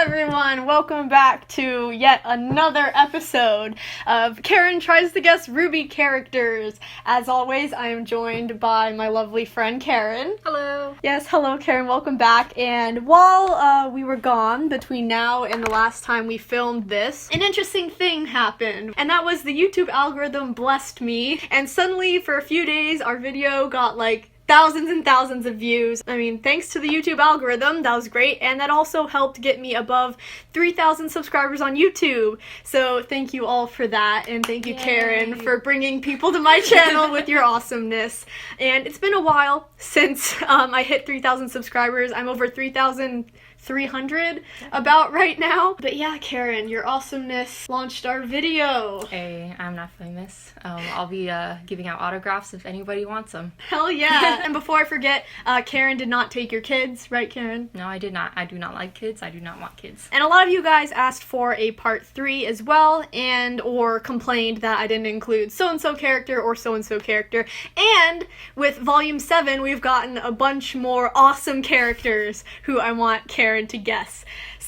everyone, welcome back to yet another episode of Karen Tries to Guess RWBY Characters. As always, I am joined by my lovely friend Karen. Hello. Yes, hello Karen, welcome back. And while we were gone between now and the last time we filmed this, an interesting thing happened. And that was the YouTube algorithm blessed me, and suddenly for a few days our video got like thousands and thousands of views. I mean, thanks to the YouTube algorithm, that was great, and that also helped get me above 3,000 subscribers on YouTube. So thank you all for that, and thank you, Karen, for bringing people to my channel with your awesomeness. And it's been a while since I hit 3,000 subscribers. I'm over 3,300 about right now. But yeah, Karen, your awesomeness launched our video. Hey, I'm not famous. I'll be giving out autographs if anybody wants them. Hell yeah. And before I forget, Karen did not take your kids, right, Karen? No, I did not. I do not like kids. I do not want kids. And a lot of you guys asked for a part 3 as well, and or complained that I didn't include so-and-so character or so-and-so character. And with volume 7, we've gotten a bunch more awesome characters who I want Karen to guess.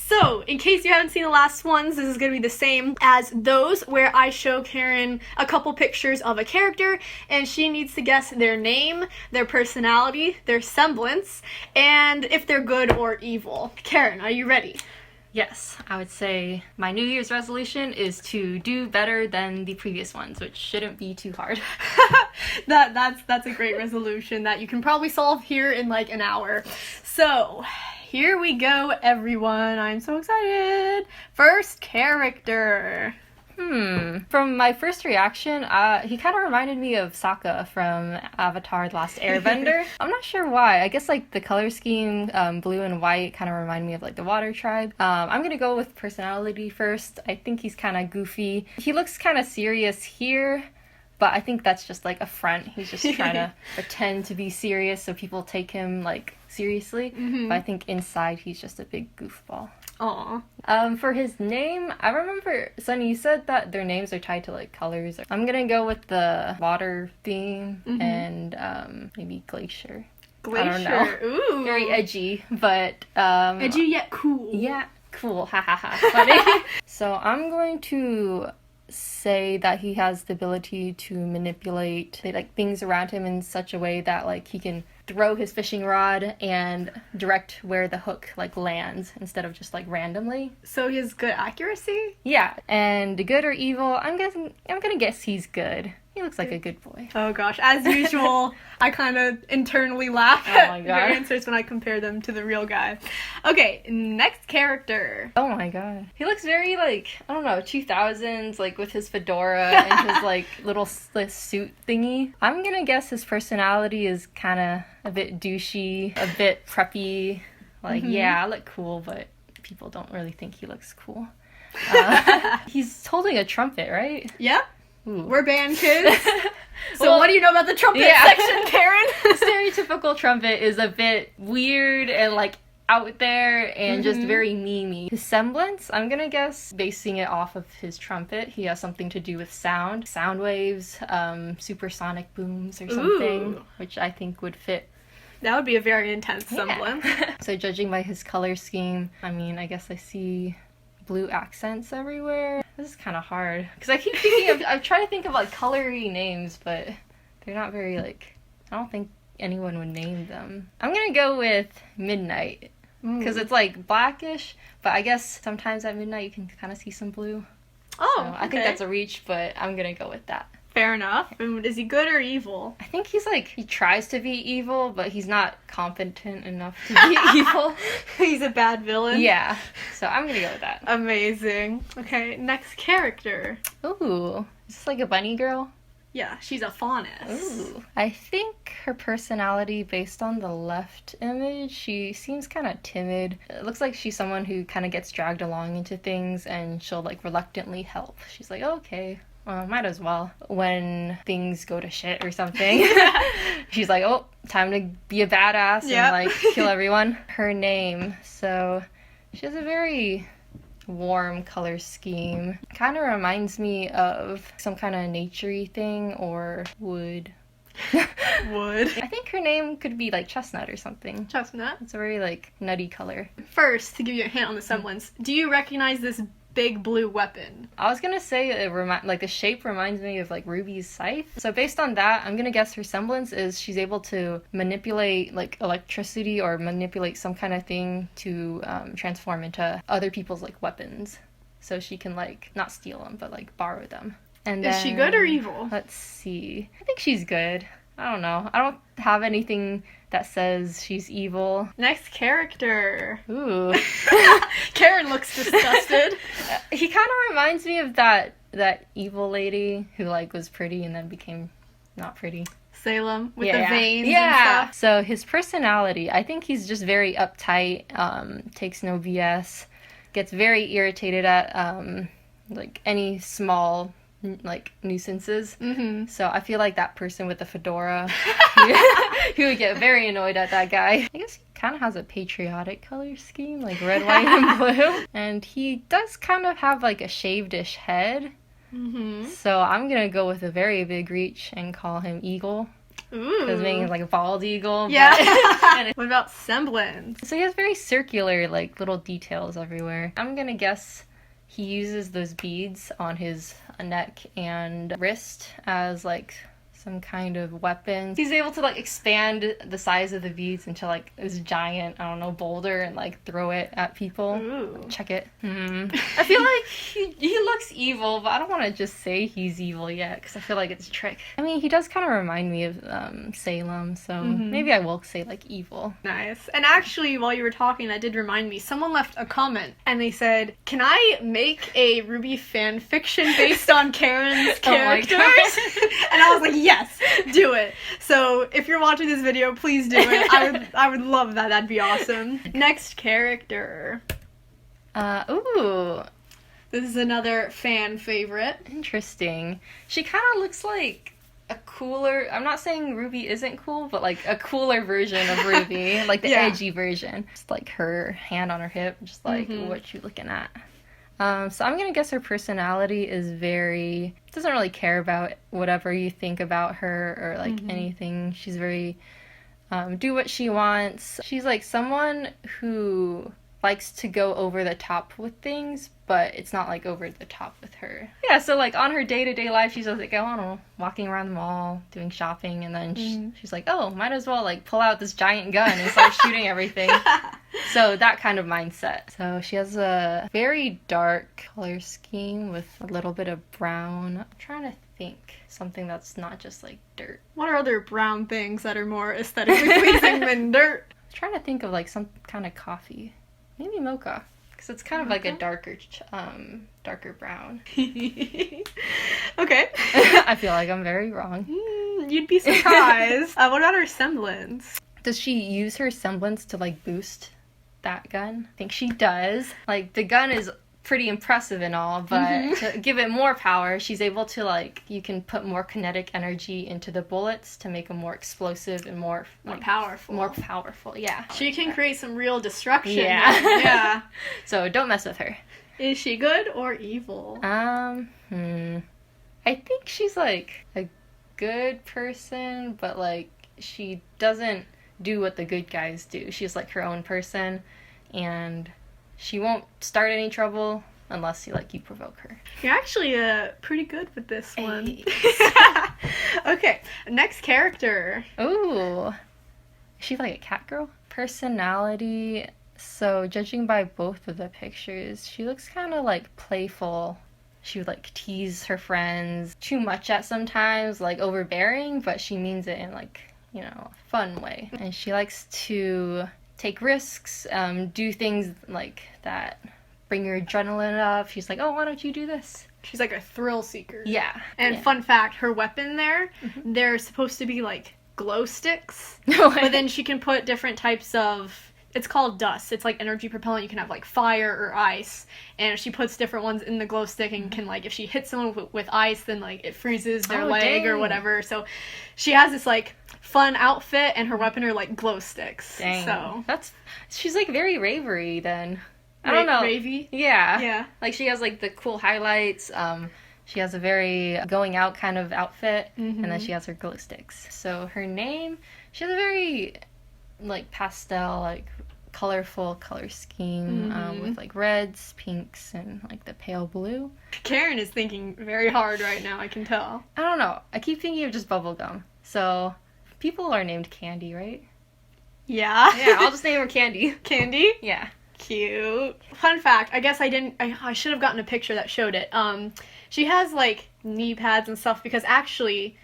So, in case you haven't seen the last ones, this is going to be the same as those, where I show Karen a couple pictures of a character, and she needs to guess their name, their personality, their semblance, and if they're good or evil. Karen, are you ready? Yes, I would say my New Year's resolution is to do better than the previous ones, which shouldn't be too hard. That's a great resolution that you can probably solve here in like an hour. So, here we go, everyone. I'm so excited. First character. From my first reaction, he kind of reminded me of Sokka from Avatar: The Last Airbender. I'm not sure why. I guess like the color scheme, blue and white, kind of remind me of like the Water Tribe. I'm gonna go with personality first. I think he's kind of goofy. He looks kind of serious here, but I think that's just like a front. He's just trying to pretend to be serious so people take him like seriously. But I think inside he's just a big goofball. Aw. For his name, I remember, Sunny, you said that their names are tied to like colors. I'm gonna go with the water theme and maybe Glacier. Glacier. I don't know. Ooh. Very edgy, but edgy yet cool. Yeah, cool. Ha ha ha. Funny. So I'm going to say that he has the ability to manipulate like things around him in such a way that like he can throw his fishing rod and direct where the hook like lands instead of just like randomly. So he has good accuracy? Yeah. And good or evil, I'm gonna guess he's good. He looks like a good boy. Oh gosh, as usual, I kind of internally laugh at your answers when I compare them to the real guy. Okay, next character. Oh my god. He looks very like, I don't know, 2000s, like with his fedora and his like little suit thingy. I'm gonna guess his personality is kind of a bit douchey, a bit preppy. Like, yeah, I look cool, but people don't really think he looks cool. He's holding a trumpet, right? Yeah. Ooh. We're band kids. So what do you know about the trumpet section, Karen? The stereotypical trumpet is a bit weird and like out there and just very memey. His semblance, I'm gonna guess, basing it off of his trumpet, he has something to do with sound waves, supersonic booms or something, which I think would fit. That would be a very intense semblance. So judging by his color scheme, I mean, I guess I see blue accents everywhere. This is kind of hard because I keep thinking of, I'm trying to think of like colory names, but they're not very like, I don't think anyone would name them. I'm gonna go with midnight because it's like blackish, but I guess sometimes at midnight you can kind of see some blue. Oh, so I think that's a reach, but I'm gonna go with that. Fair enough. And is he good or evil? I think he's like, he tries to be evil, but he's not competent enough to be evil. He's a bad villain? Yeah. So I'm gonna go with that. Amazing. Okay, next character. Ooh. Is this like a bunny girl? Yeah, she's a fauness. Ooh. I think her personality, based on the left image, she seems kind of timid. It looks like she's someone who kind of gets dragged along into things and she'll like reluctantly help. She's like, oh, okay. Might as well. When things go to shit or something, she's like, oh, time to be a badass and like kill everyone. Her name, so she has a very warm color scheme. Kind of reminds me of some kind of nature-y thing or wood. Wood. I think her name could be like Chestnut or something. Chestnut. It's a very like nutty color. First, to give you a hint on the semblance, do you recognize this big blue weapon? I was gonna say like the shape reminds me of like Ruby's scythe. So based on that, I'm gonna guess her semblance is she's able to manipulate like electricity or manipulate some kind of thing to transform into other people's like weapons. So she can like not steal them, but like borrow them. And Is she good or evil? Let's see. I think she's good. I don't know. I don't have anything that says she's evil. Next character. Ooh. Karen looks disgusted. He kind of reminds me of that evil lady who like was pretty and then became not pretty. Salem with the veins and stuff. So his personality, I think he's just very uptight, takes no BS, gets very irritated at like any small like nuisances. Mm-hmm. So I feel like that person with the fedora, he would get very annoyed at that guy. I guess he kind of has a patriotic color scheme, like red, white, and blue. And he does kind of have like a shaved-ish head. Mm-hmm. So I'm gonna go with a very big reach and call him Eagle. Ooh. Because maybe like a bald eagle. Yeah. What about semblance? So he has very circular, like little details everywhere. I'm gonna guess he uses those beads on his neck and wrist as like some kind of weapon. He's able to like expand the size of the beads into like this giant, I don't know, boulder and like throw it at people. Ooh. Check it. I feel like he looks evil, but I don't want to just say he's evil yet because I feel like it's a trick. I mean, he does kind of remind me of Salem, so maybe I will say like evil. Nice. And actually, while you were talking, that did remind me. Someone left a comment and they said, "Can I make a RWBY fan fiction based on Karen's characters?" And I was like, yes, do it. So if you're watching this video, please do it. I would love that. That'd be awesome. Next character. Ooh. This is another fan favorite. Interesting. She kind of looks like a cooler, I'm not saying RWBY isn't cool, but like a cooler version of RWBY, like the edgy version. Just like her hand on her hip, just like what you looking at. So I'm gonna guess her personality is doesn't really care about whatever you think about her or like anything. She's very, do what she wants. She's like someone who likes to go over the top with things, but it's not like over the top with her. Yeah, so like on her day-to-day life, she's just like, I don't know, walking around the mall, doing shopping, and then she's like, oh, might as well like pull out this giant gun and start shooting everything. So that kind of mindset. So she has a very dark color scheme with a little bit of brown. I'm trying to think something that's not just like dirt. What are other brown things that are more aesthetically pleasing than dirt? I'm trying to think of like some kind of coffee. Maybe mocha. Because it's kind of like a darker brown. Okay. I feel like I'm very wrong. You'd be surprised. What about her semblance? Does she use her semblance to like boost that gun? I think she does. Like the gun is pretty impressive and all, but to give it more power, she's able to like, you can put more kinetic energy into the bullets to make them more explosive and more powerful. More powerful, yeah. She can create some real destruction. Yeah. Yeah. So don't mess with her. Is she good or evil? I think she's like a good person, but like she doesn't do what the good guys do. She's like her own person, and she won't start any trouble unless you provoke her. You're actually pretty good with this one. Okay, next character. Ooh. Is she like a cat girl? Personality. So judging by both of the pictures, she looks kind of like playful. She would like tease her friends too much at sometimes, like overbearing, but she means it in like, you know, a fun way. And she likes to take risks, do things like that bring your adrenaline up. She's like, oh, why don't you do this? She's like a thrill seeker. Yeah. And fun fact, her weapon there, they're supposed to be like glow sticks. No way. But then she can put different types of, it's called dust. It's like energy propellant. You can have like fire or ice. And she puts different ones in the glow stick and can like, if she hits someone with ice, then like it freezes their leg or whatever. So she has this like fun outfit and her weapon are like glow sticks. Dang. So she's like very ravery then. I don't know. Ravey? Yeah. Yeah. Like she has like the cool highlights, She has a very going out kind of outfit, and then Mm-hmm. she has her glow sticks. So her name, she has a very like pastel, like colorful color scheme with like reds, pinks, and like the pale blue. Karen is thinking very hard right now, I can tell. I don't know. I keep thinking of just bubblegum. So people are named Candy, right? Yeah. Yeah, I'll just name her Candy. Candy? Yeah. Cute. Fun fact, I guess I should have gotten a picture that showed it. She has like knee pads and stuff because actually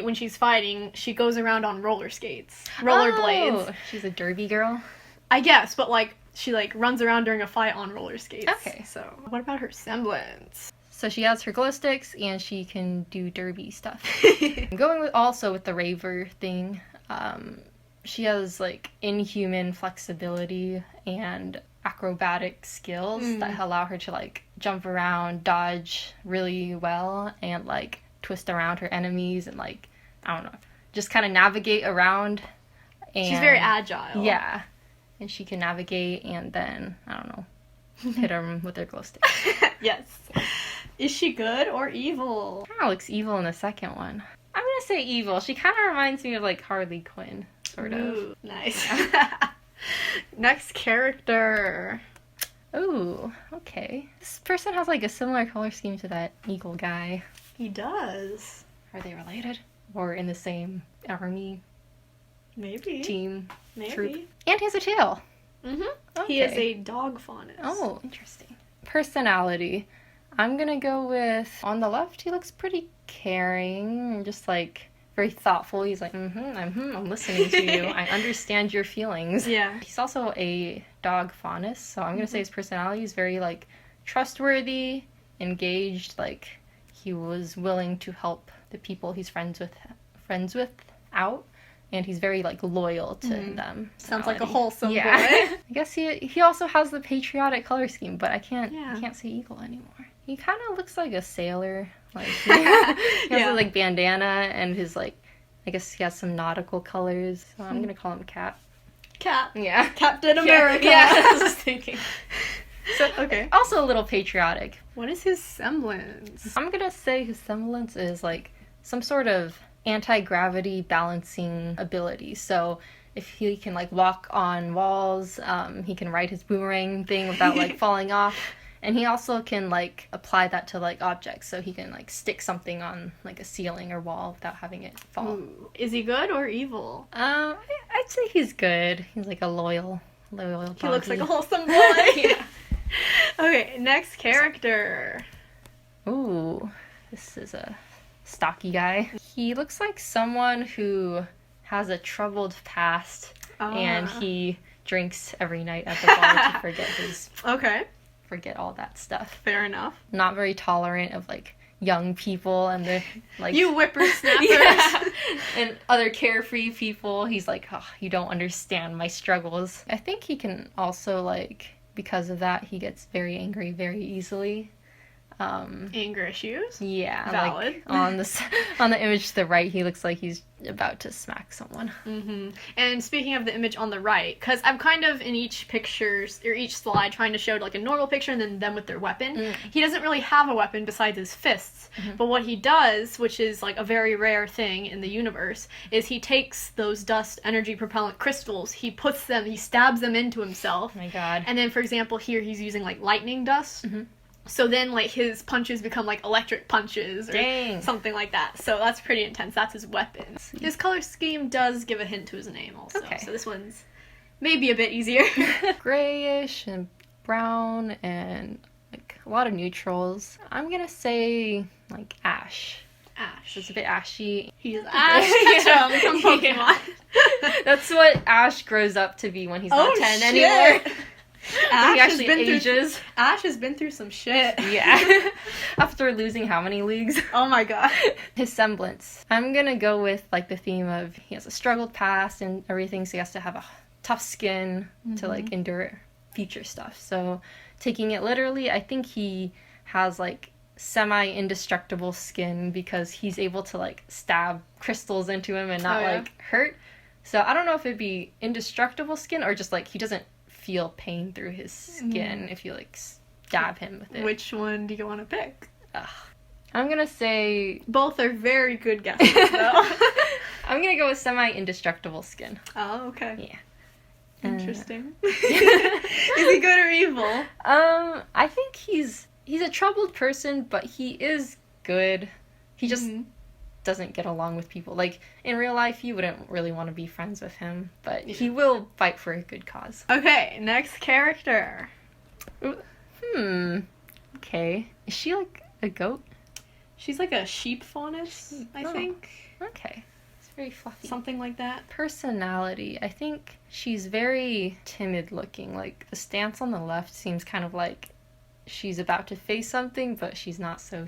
when she's fighting, she goes around on roller skates. Rollerblades. Oh, she's a derby girl. I guess, but like she like runs around during a fight on roller skates. Okay. So what about her semblance? So she has her glow sticks and she can do derby stuff. I'm going with the raver thing. She has like inhuman flexibility and acrobatic skills that allow her to like jump around, dodge really well, and like twist around her enemies and like, I don't know, just kind of navigate around. And, She's very agile. Yeah. And she can navigate and then, I don't know, hit them with her glow sticks. Yes. Is she good or evil? Kind of looks evil in the second one. I'm gonna say evil. She kind of reminds me of like Harley Quinn, sort of. Ooh, nice. Next character. Ooh, okay. This person has like a similar color scheme to that eagle guy. He does. Are they related? Or in the same army Maybe. team Maybe. troop? And he has a tail. Mm-hmm. He is Okay. a dog faunus. Oh, interesting. Personality. I'm gonna go with, on the left, he looks pretty caring and just like very thoughtful. He's like, I'm listening to you. I understand your feelings. Yeah. He's also a dog faunus, so I'm gonna say his personality is very like trustworthy, engaged, like he was willing to help the people he's friends with out, and he's very like loyal to them. Sounds like a Personality. wholesome Yeah. boy. I guess he also has the patriotic color scheme, but I can't say eagle anymore. He kind of looks like a sailor. Like he has Yeah. a like bandana and his like, I guess he has some nautical colors. So I'm gonna call him Cap. Cap. Yeah. Captain America. Yeah, I was thinking. So Okay. also a little patriotic. What is his semblance? I'm gonna say his semblance is like some sort of anti-gravity balancing ability. So if he can like walk on walls, he can ride his boomerang thing without like falling off. And he also can like apply that to like objects. So he can like stick something on like a ceiling or wall without having it fall. Ooh. Is he good or evil? I'd say he's good. He's like a loyal He looks like a doggy. wholesome boy. Yeah. Okay, next character. Ooh, this is a stocky guy. He looks like someone who has a troubled past and he drinks every night at the bar to forget all that stuff. Fair enough. Not very tolerant of like young people and the like You whippersnappers. Yeah. And other carefree people. He's like, oh, you don't understand my struggles. I think he can also like, because of that, he gets very angry very easily. Anger issues. Yeah, Valid. like on the image to the right, he looks like he's about to smack someone. Mm-hmm. And speaking of the image on the right, because I'm kind of in each pictures or each slide trying to show like a normal picture and then them with their weapon. He doesn't really have a weapon besides his fists. But what he does, which is like a very rare thing in the universe, is he takes those dust energy propellant crystals, he stabs them into himself. Oh my god. And then, for example, here he's using like lightning dust. So then, like, his punches become, like, electric punches or Dang. something like that. So that's pretty intense. That's his weapon. His color scheme does give a hint to his name also. Okay. So this one's maybe a bit easier. Grayish and brown and like a lot of neutrals. I'm gonna say like ash. Ash. It's a bit ashy. He's Ash Ketchum from Pokemon. Yeah. That's what Ash grows up to be when he's not 10 shit. anymore. Ash He has actually been ages. Ash has been through some shit. Yeah. After losing how many leagues? Oh my god. His semblance. I'm gonna go with like the theme of he has a struggled past and everything, so he has to have a tough skin to like endure future stuff. So taking it literally, I think he has like semi-indestructible skin because he's able to like stab crystals into him and not like hurt. So I don't know if it'd be indestructible skin or just like he doesn't feel pain through his skin if you like stab him with it. Which one do you want to pick? Ugh. I'm gonna say... Both are very good guesses, though. I'm gonna go with semi-indestructible skin. Oh, okay. Yeah. Interesting. Is he good or evil? I think he's a troubled person, but he is good. He just doesn't get along with people. Like, in real life, you wouldn't really want to be friends with him, but he will fight for a good cause. Okay, next character. Okay. Is she like a goat? She's like a sheep faunus, I think. Okay. It's very fluffy. Something like that. Personality. I think she's very timid looking. Like, the stance on the left seems kind of like she's about to face something, but she's not so,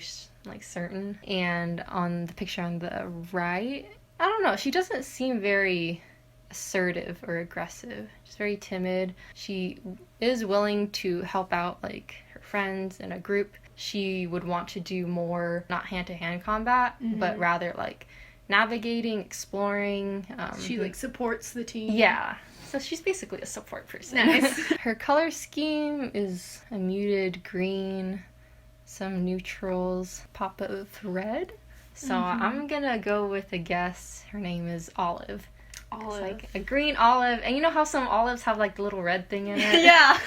certain. And on the picture on the right, I don't know. She doesn't seem very assertive or aggressive. She's very timid. She is willing to help out, like, her friends in a group. She would want to do more, not hand-to-hand combat, but rather, like, navigating, exploring. She, like, supports the team. Yeah. So she's basically a support person. Nice. Her color scheme is a muted green, some neutrals, pop of red. So I'm gonna go with a guess. Her name is Olive. Olive. It's like a green olive. And you know how some olives have, like, the little red thing in it? Yeah.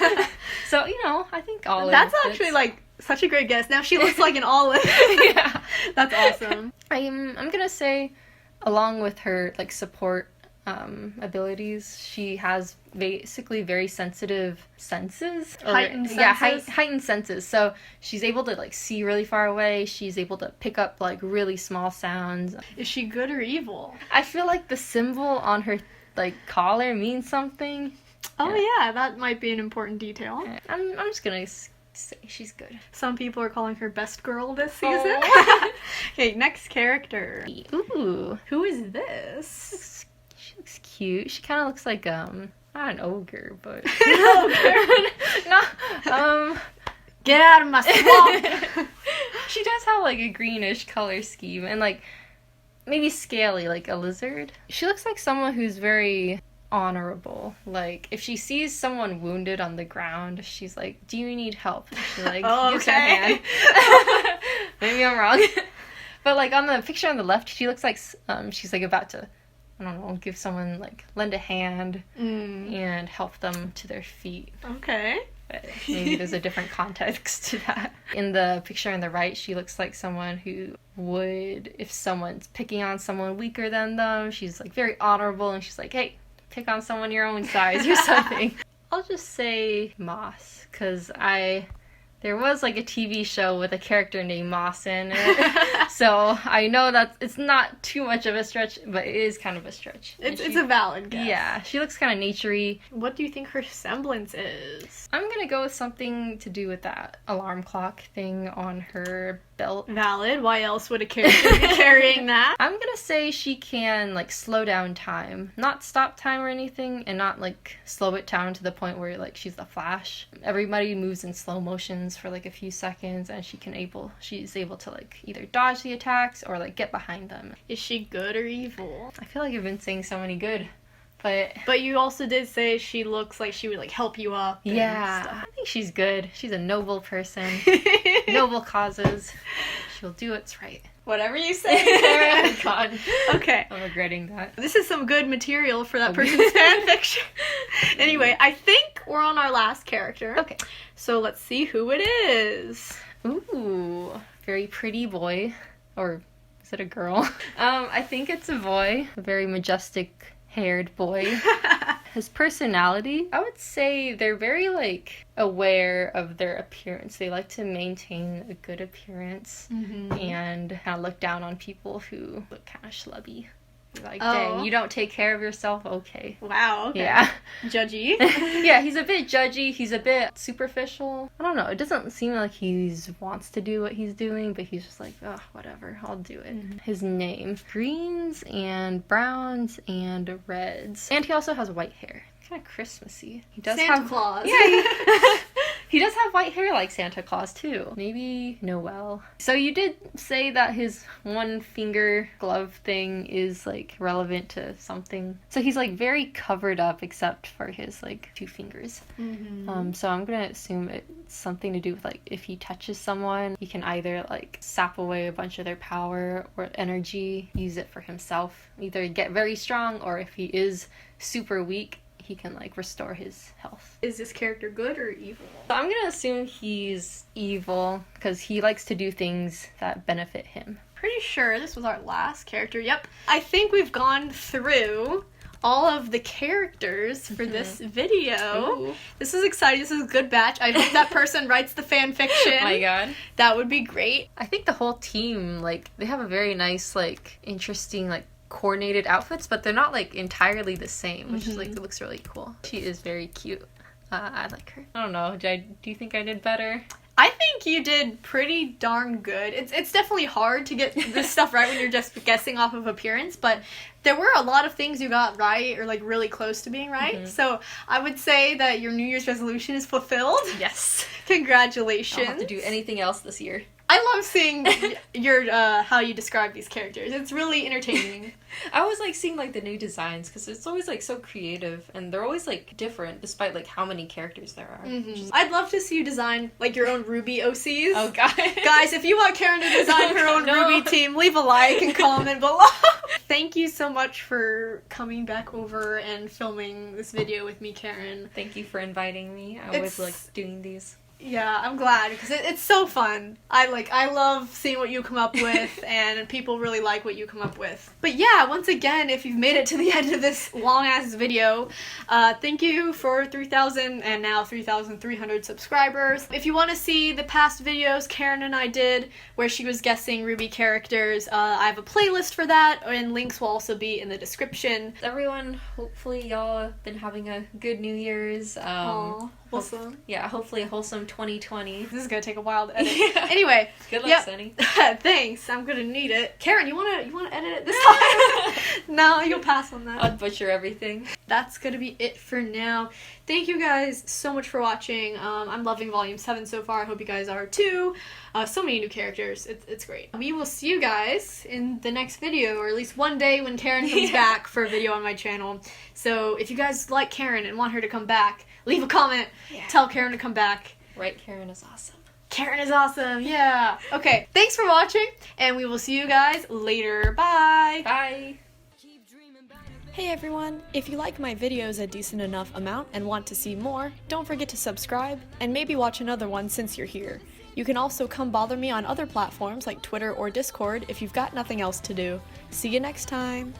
So, you know, I think olive. That's actually, like, such a great guess. Now she looks like an olive. Yeah. That's awesome. I'm gonna say, along with her, like, support abilities, she has basically very sensitive senses. Heightened senses? Yeah, heightened senses. So she's able to, like, see really far away. She's able to pick up, like, really small sounds. Is she good or evil? I feel like the symbol on her, like, collar means something. Oh, yeah, that might be an important detail. I'm just gonna say she's good. Some people are calling her best girl this season. Oh. Okay, next character. Ooh. Who is this? She looks cute. She kind of looks like, not an ogre, but... No, Get out of my swamp! She does have, like, a greenish color scheme, and, like, maybe scaly, like a lizard. She looks like someone who's very honorable. Like, if she sees someone wounded on the ground, she's like, do you need help? And she, like, gives her hand. Maybe I'm wrong. But, like, on the picture on the left, she looks like she's, like, about to, I don't know, give someone, like, lend a hand and help them to their feet. Okay. But maybe there's a different context to that. In the picture on the right, she looks like someone who would, if someone's picking on someone weaker than them, she's, like, very honorable, and she's like, hey, pick on someone your own size or something. I'll just say Moss, because there was, like, a TV show with a character named Moss in it. So I know that it's not too much of a stretch, but it is kind of a stretch. It's a valid guess. Yeah, she looks kind of naturey. What do you think her semblance is? I'm gonna go with something to do with that alarm clock thing on her belt. Valid. Why else would a character be carrying that? I'm gonna say she can, like, slow down time. Not stop time or anything, and not, like, slow it down to the point where, like, she's the Flash. Everybody moves in slow motions for, like, a few seconds, and she's able to, like, either dodge the attacks or, like, get behind them. Is she good or evil? I feel like I've been saying so many good, but you also did say she looks like she would, like, help you up. And stuff. I think she's good. She's a noble person. Noble causes. She'll do what's right. Whatever you say. Oh, God. Okay. I'm regretting that. This is some good material for that person's fanfiction. Anyway, I think we're on our last character. Okay. So let's see who it is. Ooh, very pretty boy. Or is it a girl? I think it's a boy. A very majestic haired boy. His personality, I would say they're very, like, aware of their appearance. They like to maintain a good appearance and kind of look down on people who look kind of schlubby. Like, dang, you don't take care of yourself? Okay. Wow, okay. Yeah. Judgy. Yeah, he's a bit judgy. He's a bit superficial. I don't know. It doesn't seem like he wants to do what he's doing, but he's just like, oh, whatever. I'll do it. His name. Greens and browns and reds. And he also has white hair. Kind of Christmassy. He does Santa have... Claus. Yeah, He does have white hair like Santa Claus too. Maybe Noel. So you did say that his one finger glove thing is like relevant to something. So he's like very covered up except for his like 2 fingers. So I'm gonna assume it's something to do with like if he touches someone, he can either like sap away a bunch of their power or energy, use it for himself, either get very strong, or if he is super weak, he can like restore his health. Is this character good or evil? So I'm gonna assume he's evil because he likes to do things that benefit him. Pretty sure this was our last character. Yep. I think we've gone through all of the characters for this video. Ooh. This is exciting. This is a good batch. I hope that person writes the fan fiction. Oh my god. That would be great. I think the whole team, like, they have a very nice, like, interesting, like, coordinated outfits, but they're not, like, entirely the same, which is, like, it looks really cool. She is very cute. I like her. I don't know. Do you think I did better? I think you did pretty darn good. It's definitely hard to get this stuff right when you're just guessing off of appearance, but there were a lot of things you got right or like really close to being right. So I would say that your New Year's resolution is fulfilled. Yes. Congratulations. I don't have to do anything else this year. I love seeing your how you describe these characters. It's really entertaining. I always like seeing like the new designs because it's always like so creative and they're always like different despite like how many characters there are. I'd love to see you design like your own RWBY OCs. Oh god. Guys, if you want Karen to design her own No. RWBY team, leave a like and comment below. Thank you so much for coming back over and filming this video with me, Karen. Thank you for inviting me. I always like doing these. Yeah, I'm glad because it's so fun. I love seeing what you come up with, and people really like what you come up with. But yeah, once again, if you've made it to the end of this long-ass video, thank you for 3,000 and now 3,300 subscribers. If you want to see the past videos Karen and I did where she was guessing RWBY characters, I have a playlist for that, and links will also be in the description. Everyone, hopefully y'all have been having a good New Year's. Wholesome. Yeah, hopefully a wholesome 2020. This is gonna take a while to edit. Yeah. Anyway, Good luck, Sunny. Thanks. I'm gonna need it. Karen, you wanna edit it this time? No, you'll pass on that. I'll butcher everything. That's gonna be it for now. Thank you guys so much for watching. I'm loving Volume 7 so far. I hope you guys are too. So many new characters. It's great. We will see you guys in the next video, or at least one day when Karen comes back for a video on my channel. So if you guys like Karen and want her to come back, leave a comment. Yeah. Tell Karen to come back. Right, Karen is awesome. Karen is awesome. Yeah. Okay. Thanks for watching, and we will see you guys later. Bye. Bye. Hey everyone, if you like my videos a decent enough amount and want to see more, don't forget to subscribe, and maybe watch another one since you're here. You can also come bother me on other platforms like Twitter or Discord if you've got nothing else to do. See you next time!